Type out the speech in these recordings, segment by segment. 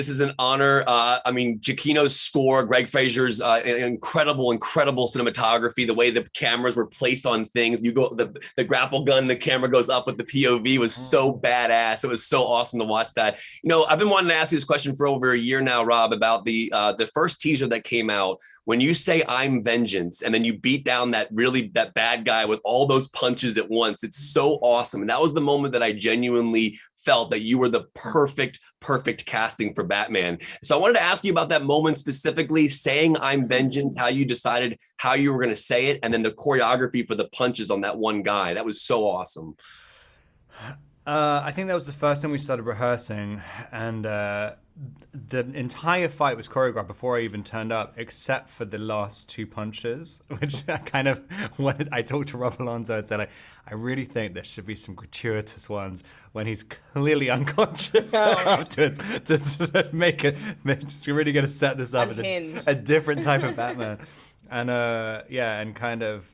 This is an honor. I mean, Giacchino's score, Greg Fraser's incredible cinematography, the way the cameras were placed on things. You go, the grapple gun, the camera goes up with the POV was so badass. It was so awesome to watch that. You know, I've been wanting to ask you this question for over a year now, Rob, about the first teaser that came out. When you say "I'm vengeance" and then you beat down that bad guy with all those punches at once, it's so awesome. And that was the moment that I genuinely felt that you were the perfect casting for Batman. So I wanted to ask you about that moment specifically, saying "I'm vengeance," how you decided how you were going to say it, and then the choreography for the punches on that one guy. That was so awesome. I think that was the first time we started rehearsing, and the entire fight was choreographed before I even turned up, except for the last two punches, which I kind of wanted. I talked to Rob Alonso and said, like, I really think there should be some gratuitous ones when he's clearly unconscious afterwards, to make it, just really going to set this up as a different type of Batman. And and kind of,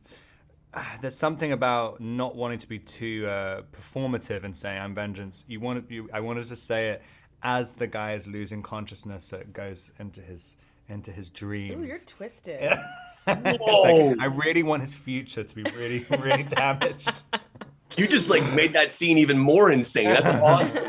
there's something about not wanting to be too performative and saying "I'm vengeance." I wanted to say it as the guy is losing consciousness, so it goes into his dreams. Ooh, you're twisted. Like, I really want his future to be really, really damaged. You just like made that scene even more insane. That's awesome.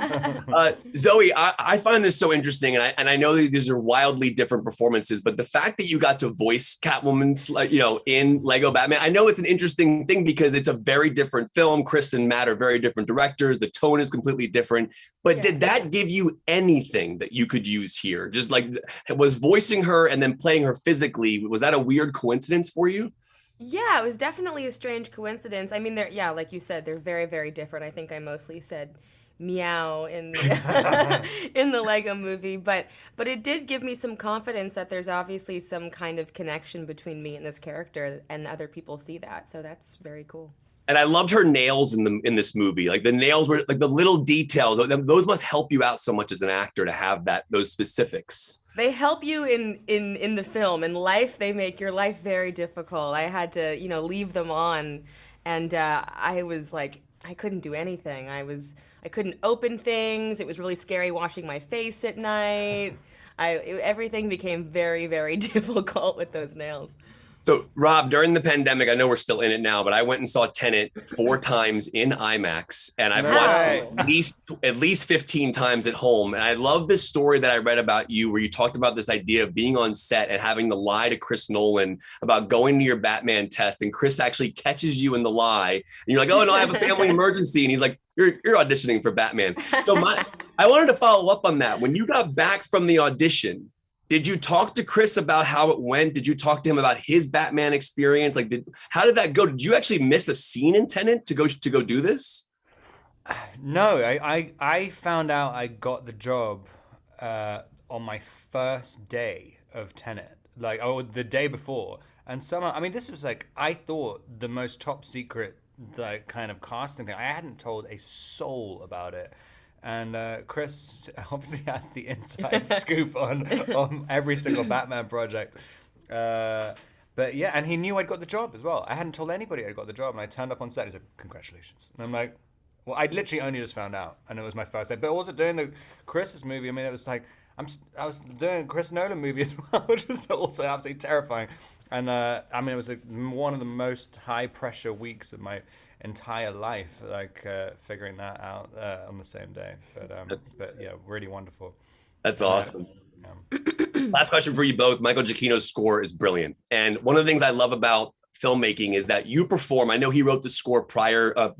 Zoe, I find this so interesting, and I know that these are wildly different performances, but the fact that you got to voice Catwoman, you know, in Lego Batman, I know it's an interesting thing because it's a very different film. Chris and Matt are very different directors. The tone is completely different. But did that give you anything that you could use here? Just like, was voicing her and then playing her physically, was that a weird coincidence for you? Yeah, it was definitely a strange coincidence. I mean, like you said, they're very, very different. I think I mostly said meow in the in the Lego movie, but it did give me some confidence that there's obviously some kind of connection between me and this character, and other people see that. So that's very cool. And I loved her nails in this movie. Like the nails were like the little details. Those must help you out so much as an actor to have those specifics. They help you in the film. In life, they make your life very difficult. I had to, leave them on, and I was like, I couldn't do anything. I couldn't open things. It was really scary washing my face at night. Everything became very, very difficult with those nails. So, Rob, during the pandemic, I know we're still in it now, but I went and saw Tenet 4 times in IMAX, and I've watched it at least 15 times at home. And I love this story that I read about you, where you talked about this idea of being on set and having to lie to Chris Nolan about going to your Batman test, and Chris actually catches you in the lie, and you're like, "Oh no, I have a family emergency," and he's like, "You're auditioning for Batman." So I wanted to follow up on that. When you got back from the audition, did you talk to Chris about how it went? Did you talk to him about his Batman experience? Like, how did that go? Did you actually miss a scene in Tenet to go do this? No, I found out I got the job on my first day of Tenet, like, the day before. And somehow, I mean, this was like, I thought the most top secret, like, kind of casting thing. I hadn't told a soul about it. And Chris obviously has the inside scoop on every single Batman project. But yeah, and he knew I'd got the job as well. I hadn't told anybody I'd got the job, and I turned up on set. He said, "Congratulations." And I'm like, well, I'd literally only just found out, and it was my first day. But also doing the Chris's movie, I mean, it was like, I was doing a Chris Nolan movie as well, which was also absolutely terrifying. And I mean, it was one of the most high-pressure weeks of my entire life, like figuring that out on the same day. But yeah, really wonderful. That's awesome. Last question for you both. Michael Giacchino's score is brilliant, and one of the things I love about filmmaking is that you perform. I know he wrote the score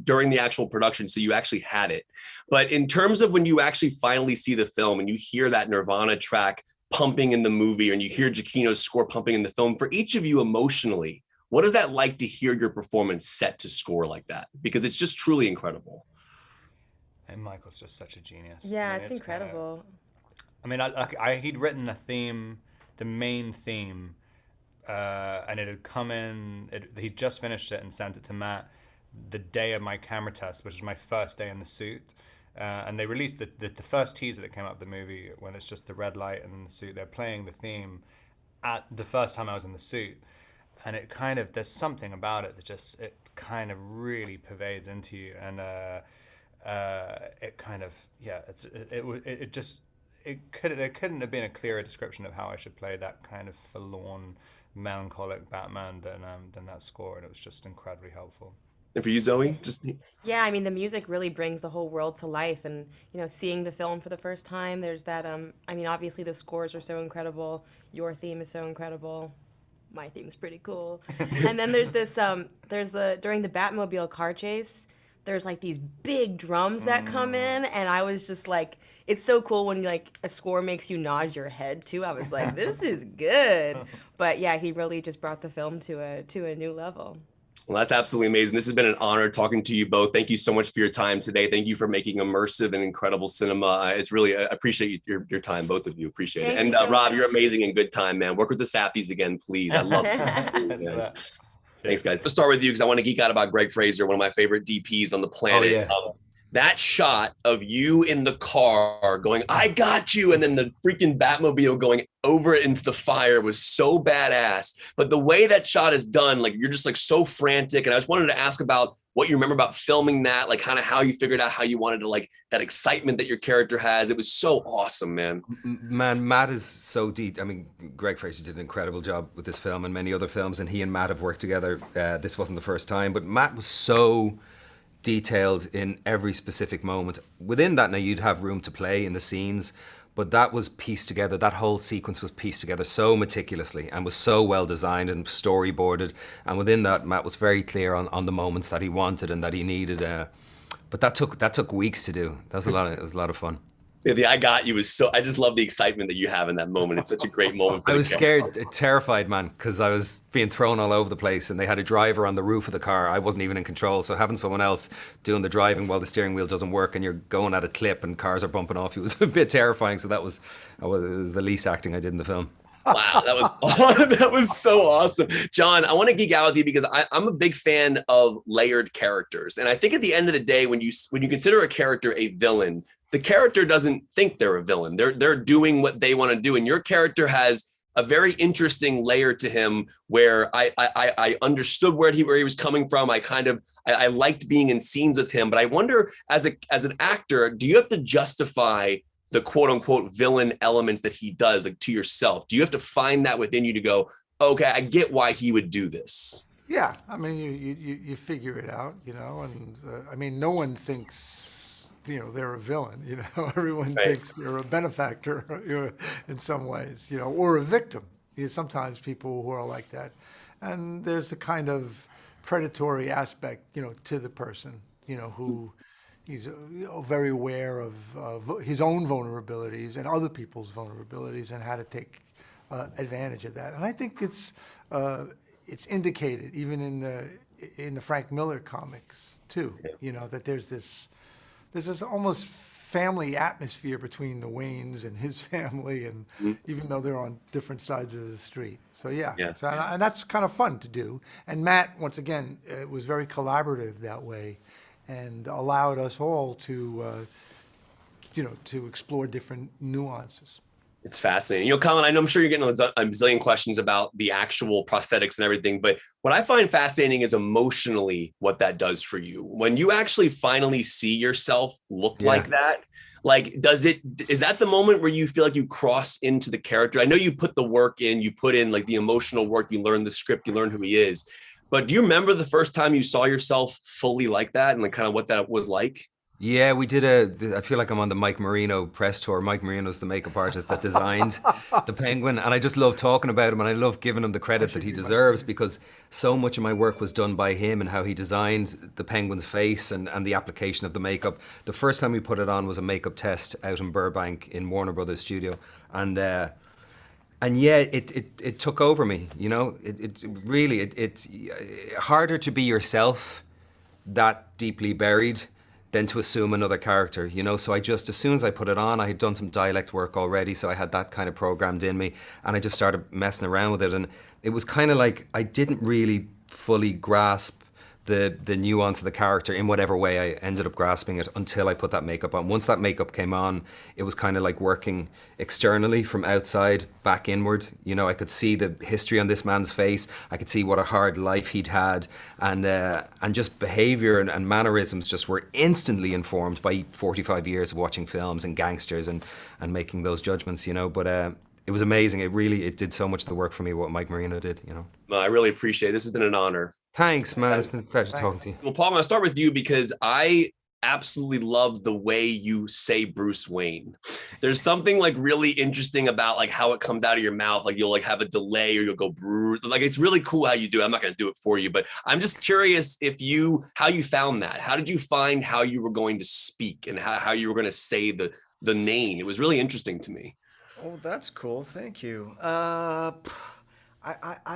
during the actual production, so you actually had it. But in terms of when you actually finally see the film and you hear that Nirvana track pumping in the movie, and you hear Giacchino's score pumping in the film, for each of you emotionally, what is that like to hear your performance set to score like that? Because it's just truly incredible. And Michael's just such a genius. Yeah, it's incredible. He'd written the main theme, and it had come in. He'd just finished it and sent it to Matt the day of my camera test, which was my first day in the suit. And they released the first teaser that came out of the movie, when it's just the red light and the suit. They're playing the theme at the first time I was in the suit. And it kind of, there's something about it that it kind of really pervades into you, and it kind of, yeah, there couldn't have been a clearer description of how I should play that kind of forlorn, melancholic Batman than that score, and it was just incredibly helpful. And for you, Zoe, just Yeah, I mean, the music really brings the whole world to life. And, seeing the film for the first time, there's that, I mean, obviously the scores are so incredible. Your theme is so incredible. My theme's pretty cool. And then there's this, during the Batmobile car chase, there's like these big drums that come in. And I was just like, it's so cool when like a score makes you nod your head too. I was like, this is good. But yeah, he really just brought the film to a new level. Well, that's absolutely amazing. This has been an honor talking to you both. Thank you so much for your time today. Thank you for making immersive and incredible cinema. It's really, I appreciate your time, both of you. Appreciate it. And Rob, you're amazing and good time, man. Work with the Safdies again, please. I love it. Thanks, guys. Let's start with you because I want to geek out about Greg Fraser, one of my favorite DPs on the planet. Oh, yeah. That shot of you in the car going, I got you, and then the freaking Batmobile going over into the fire was so badass. But the way that shot is done, like you're just like so frantic. And I just wanted to ask about what you remember about filming that, like kind of how you figured out how you wanted to like that excitement that your character has. It was so awesome, man. Man, Matt is so deep. I mean, Greg Fraser did an incredible job with this film and many other films, and he and Matt have worked together. This wasn't the first time, but Matt was so detailed in every specific moment. Within that, now you'd have room to play in the scenes, but that was pieced together. That whole sequence was pieced together so meticulously and was so well designed and storyboarded. And within that, Matt was very clear on the moments that he wanted and that he needed. But that took weeks to do. It was a lot of fun. Yeah, the I got you was so, I just love the excitement that you have in that moment. It's such a great moment. I was scared, terrified, man, because I was being thrown all over the place and they had a driver on the roof of the car. I wasn't even in control. So having someone else doing the driving while the steering wheel doesn't work and you're going at a clip and cars are bumping off you was a bit terrifying. So it was the least acting I did in the film. Wow, that was so awesome. John, I want to geek out with you because I'm a big fan of layered characters. And I think at the end of the day, when you consider a character a villain, the character doesn't think they're a villain. They're doing what they want to do. And your character has a very interesting layer to him where I understood where he was coming from. I liked being in scenes with him, but I wonder as an actor, do you have to justify the quote unquote villain elements that he does like to yourself? Do you have to find that within you to go, okay, I get why he would do this? Yeah, I mean, you figure it out, and I mean, no one thinks they're a villain, everyone Right. thinks they're a benefactor in some ways, or a victim. Sometimes people who are like that. And there's a kind of predatory aspect, to the person, who he's very aware of his own vulnerabilities and other people's vulnerabilities and how to take advantage of that. And I think it's indicated even in the Frank Miller comics too, that there's this almost family atmosphere between the Waynes and his family, and even though they're on different sides of the street. So yeah. And that's kind of fun to do. And Matt, once again, was very collaborative that way, and allowed us all to explore different nuances. It's fascinating. Colin, I'm sure you're getting a bazillion questions about the actual prosthetics and everything, but what I find fascinating is emotionally what that does for you. When you actually finally see yourself look like that, like, is that the moment where you feel like you cross into the character? I know you put the work in, you put in like the emotional work, you learn the script, you learn who he is, but do you remember the first time you saw yourself fully like that and like kind of what that was like? Yeah, we did I feel like I'm on the Mike Marino press tour. Mike Marino's the makeup artist that designed the Penguin. And I just love talking about him and I love giving him the credit that he deserves because so much of my work was done by him and how he designed the Penguin's face and the application of the makeup. The first time we put it on was a makeup test out in Burbank in Warner Brothers studio. And yeah, it took over me, It really, it's harder to be yourself that deeply buried than to assume another character, So I just, as soon as I put it on, I had done some dialect work already, so I had that kind of programmed in me, and I just started messing around with it, and it was kind of like I didn't really fully grasp the nuance of the character in whatever way I ended up grasping it until I put that makeup on. Once that makeup came on, it was kind of like working externally from outside back inward. You know, I could see the history on this man's face. I could see what a hard life he'd had, and just behavior and mannerisms just were instantly informed by 45 years of watching films and gangsters and making those judgments, you know. But it was amazing. It did so much of the work for me, what Mike Marino did, you know. No, I really appreciate it. This has been an honor. Thanks, man. It's been a pleasure talking to you. Well, Paul, I'm going to start with you because I absolutely love the way you say Bruce Wayne. There's something like really interesting about like how it comes out of your mouth. Like you'll like have a delay or you'll go Bruce. Like it's really cool how you do it. I'm not going to do it for you, but I'm just curious how you found that. How did you find how you were going to speak and how you were going to say the name? It was really interesting to me. Oh, that's cool. Thank you. I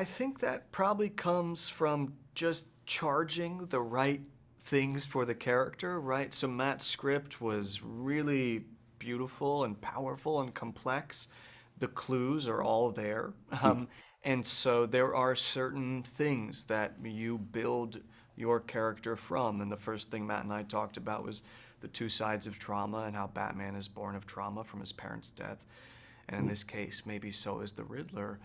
think that probably comes from just charging the right things for the character, right? So Matt's script was really beautiful and powerful and complex. The clues are all there. And so there are certain things that you build your character from. And the first thing Matt and I talked about was the two sides of trauma and how Batman is born of trauma from his parents' death. And in this case, maybe so is the Riddler.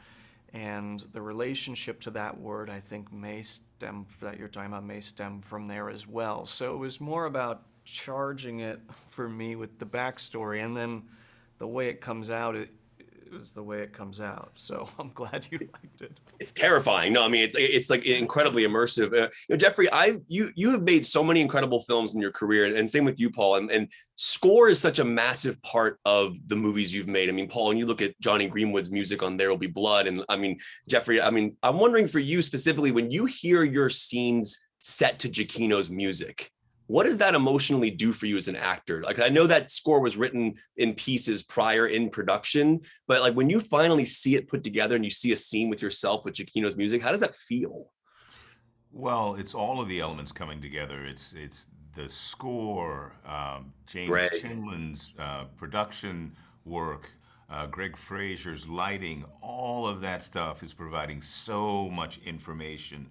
And the relationship to that word, I think, that you're talking about may stem from there as well. So it was more about charging it for me with the backstory, and then the way it comes out, it was the way it comes out. So I'm glad you liked it. It's terrifying. No, I mean, it's like incredibly immersive. You know, Jeffrey, you have made so many incredible films in your career, and same with you, Paul. And score is such a massive part of the movies you've made. I mean, Paul, when you look at Johnny Greenwood's music on There Will Be Blood, and I mean, Jeffrey, I mean, I'm wondering for you specifically, when you hear your scenes set to Giacchino's music, what does that emotionally do for you as an actor? Like, I know that score was written in pieces prior in production, but like when you finally see it put together and you see a scene with yourself with Giacchino's music, how does that feel? Well, it's all of the elements coming together. It's the score, James Chinlin's production work, Greg Fraser's lighting, all of that stuff is providing so much information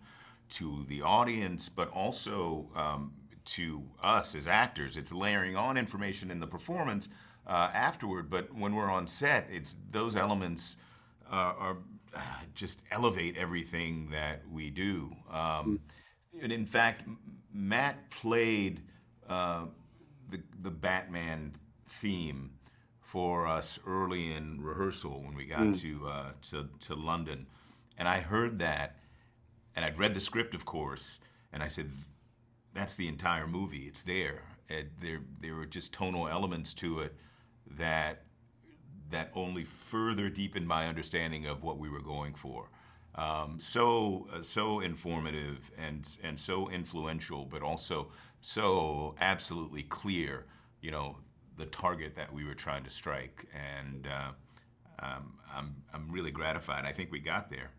to the audience, but also to us as actors. It's layering on information in the performance afterward, but when we're on set, it's those elements are just elevate everything that we do. And in fact, Matt played the Batman theme for us early in rehearsal when we got to London, and I heard that, and I'd read the script, of course, and I said, that's the entire movie. It's there. There were just tonal elements to it that only further deepened my understanding of what we were going for. So informative and so influential, but also so absolutely clear. You know, the target that we were trying to strike, and I'm really gratified. I think we got there.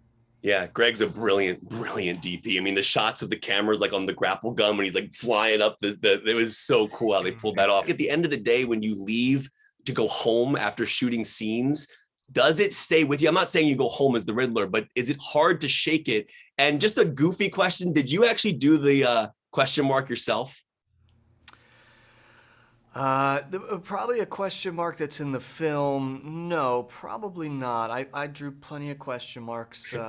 Yeah, Greg's a brilliant DP. I mean, the shots of the cameras like on the grapple gun when he's like flying up, it was so cool how they pulled that off. At the end of the day, when you leave to go home after shooting scenes, does it stay with you? I'm not saying you go home as the Riddler, but is it hard to shake it? And just a goofy question, did you actually do the question mark yourself? Probably a question mark that's in the film. No, probably not. I drew plenty of question marks in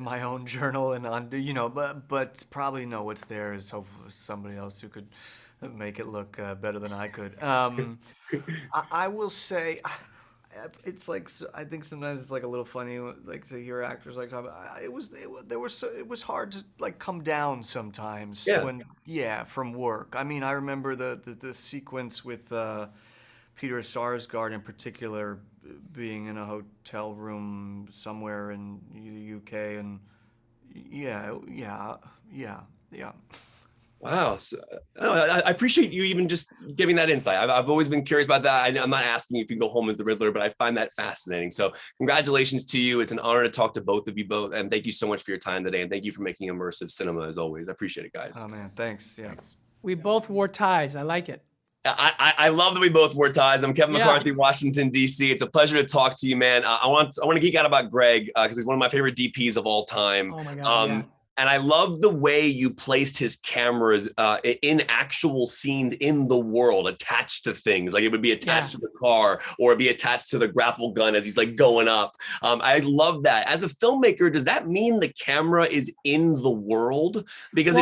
my own journal and on, you know, but probably no. What's there is hopefully somebody else who could make it look better than I could. I will say, it's like, I think sometimes it's like a little funny, like to hear actors like talk about. It was hard to like come down sometimes from work. I mean, I remember the sequence with Peter Sarsgaard in particular being in a hotel room somewhere in the UK, and yeah. Wow. So, I appreciate you even just giving that insight. I've always been curious about that. I'm not asking you if you can go home as the Riddler, but I find that fascinating. So congratulations to you. It's an honor to talk to both of you both. And thank you so much for your time today. And thank you for making immersive cinema as always. I appreciate it, guys. Oh, man. Thanks. Yeah. We both wore ties. I like it. I love that we both wore ties. I'm Kevin McCarthy, Washington, D.C. It's a pleasure to talk to you, man. I want to geek out about Greg because he's one of my favorite DPs of all time. Oh, my God. And I love the way you placed his cameras in actual scenes in the world, attached to things. Like it would be attached to the car, or it'd be attached to the grapple gun as he's like going up. I love that. As a filmmaker, does that mean the camera is in the world? Because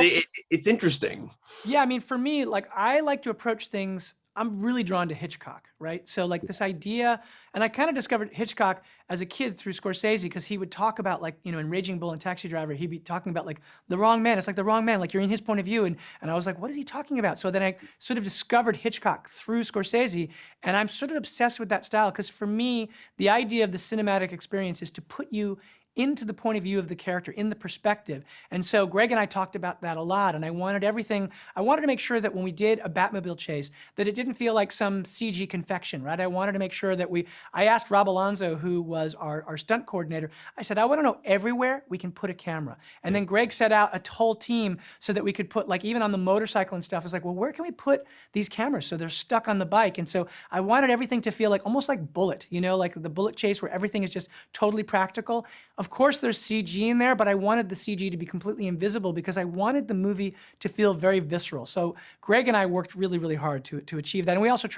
it's interesting. Yeah, I mean, for me, like I like to approach things. I'm really drawn to Hitchcock, right? So like this idea, and I kind of discovered Hitchcock as a kid through Scorsese, because he would talk about, like, you know, in Raging Bull and Taxi Driver, he'd be talking about like the wrong man. It's like the wrong man, like you're in his point of view. And I was like, what is he talking about? So then I sort of discovered Hitchcock through Scorsese, and I'm sort of obsessed with that style, because for me, the idea of the cinematic experience is to put you into the point of view of the character, in the perspective. And so Greg and I talked about that a lot, and I wanted to make sure that when we did a Batmobile chase, that it didn't feel like some CG confection, right? I wanted to make sure that I asked Rob Alonzo, who was our stunt coordinator, I said, I want to know everywhere we can put a camera. And then Greg set out a whole team so that we could put, like, even on the motorcycle and stuff, it's like, well, where can we put these cameras so they're stuck on the bike? And so I wanted everything to feel like, almost like Bullet, you know, like the Bullet chase where everything is just totally practical. Of course, there's CG in there, but I wanted the CG to be completely invisible, because I wanted the movie to feel very visceral. So Greg and I worked really, really hard to achieve that. And we also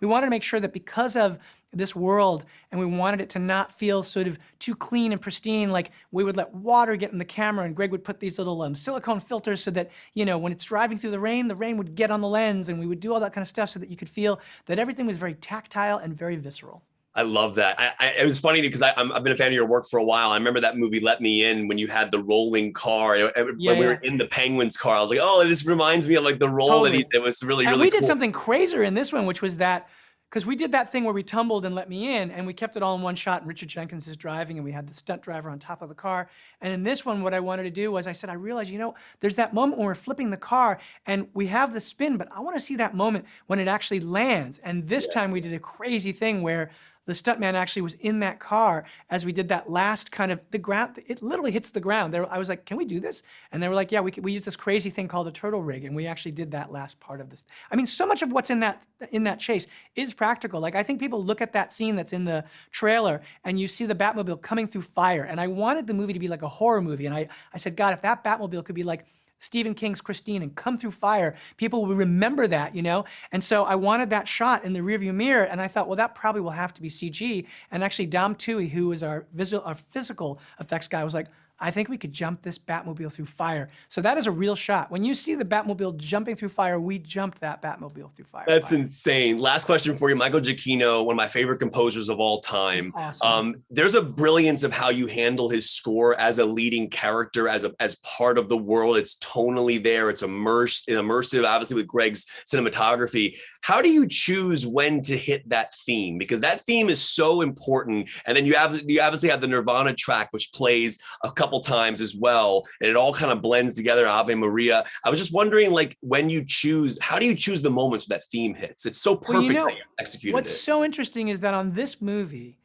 we wanted to make sure that because of this world, and we wanted it to not feel sort of too clean and pristine, like we would let water get in the camera, and Greg would put these little silicone filters so that, you know, when it's driving through the rain would get on the lens, and we would do all that kind of stuff so that you could feel that everything was very tactile and very visceral. I love that. It was funny because I've been a fan of your work for a while. I remember that movie Let Me In, when you had the rolling car. When we were in the Penguins car, I was like, oh, this reminds me of like the roll that it was really, and really we cool. did something crazier in this one, which was that, because we did that thing where we tumbled and Let Me In, and we kept it all in one shot, and Richard Jenkins is driving, and we had the stunt driver on top of the car. And in this one, what I wanted to do was, I said, I realized, you know, there's that moment when we're flipping the car, and we have the spin, but I want to see that moment when it actually lands. And this time we did a crazy thing where the stuntman actually was in that car as we did that last kind of, the ground, it literally hits the ground. I was like, can we do this? And they were like, yeah, we use this crazy thing called a turtle rig, and we actually did that last part of this. I mean, so much of what's in that chase is practical. Like, I think people look at that scene that's in the trailer, and you see the Batmobile coming through fire. And I wanted the movie to be like a horror movie. And I said, God, if that Batmobile could be like Stephen King's Christine and come through fire, people will remember that, you know? And so I wanted that shot in the rearview mirror, and I thought, well, that probably will have to be CG. And actually, Dom Toohey, who is our physical effects guy, was like, I think we could jump this Batmobile through fire. So that is a real shot. When you see the Batmobile jumping through fire, we jumped that Batmobile through fire. That's insane. Last question for you. Michael Giacchino, one of my favorite composers of all time. Awesome. There's a brilliance of how you handle his score as a leading character, as part of the world. It's tonally there. It's immersive, obviously, with Greg's cinematography. How do you choose when to hit that theme? Because that theme is so important. And then you obviously have the Nirvana track, which plays a couple times as well, and it all kind of blends together. Ave Maria. I was just wondering, like, how do you choose the moments where that theme hits? It's so perfect, well, you know, that you executed what's so interesting is that on this movie,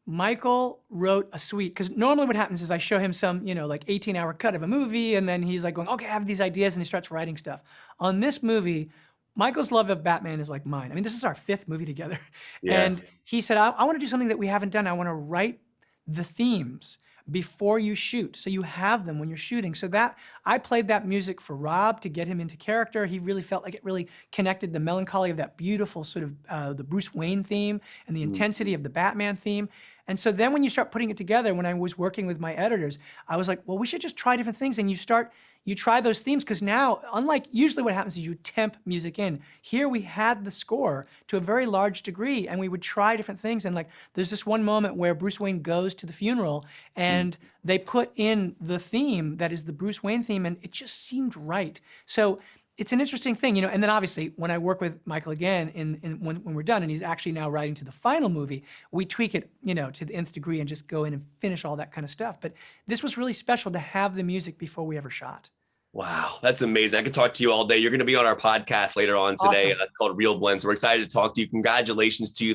Michael wrote a suite, because normally what happens is I show him some, you know, like 18-hour cut of a movie, and then he's like going, okay, I have these ideas, and he starts writing stuff. On this movie, Michael's love of Batman is like mine. I mean, this is our 5th movie together. Yeah. And he said, I want to do something that we haven't done. I want to write the themes before you shoot, so you have them when you're shooting. So that I played that music for Rob to get him into character. He really felt like it really connected the melancholy of that beautiful sort of the Bruce Wayne theme and the intensity of the Batman theme. And so then when you start putting it together, when I was working with my editors, I was like, well, we should just try different things. And you try those themes, because now, unlike usually what happens is you temp music in. Here we had the score to a very large degree, and we would try different things. And like, there's this one moment where Bruce Wayne goes to the funeral, and they put in the theme that is the Bruce Wayne theme, and it just seemed right. So it's an interesting thing, you know. And then obviously, when I work with Michael again, when we're done, and he's actually now writing to the final movie, we tweak it, you know, to the nth degree and just go in and finish all that kind of stuff. But this was really special to have the music before we ever shot. Wow, that's amazing. I could talk to you all day. You're going to be on our podcast later on today. Awesome. Called Real Blends. We're excited to talk to you. Congratulations to you.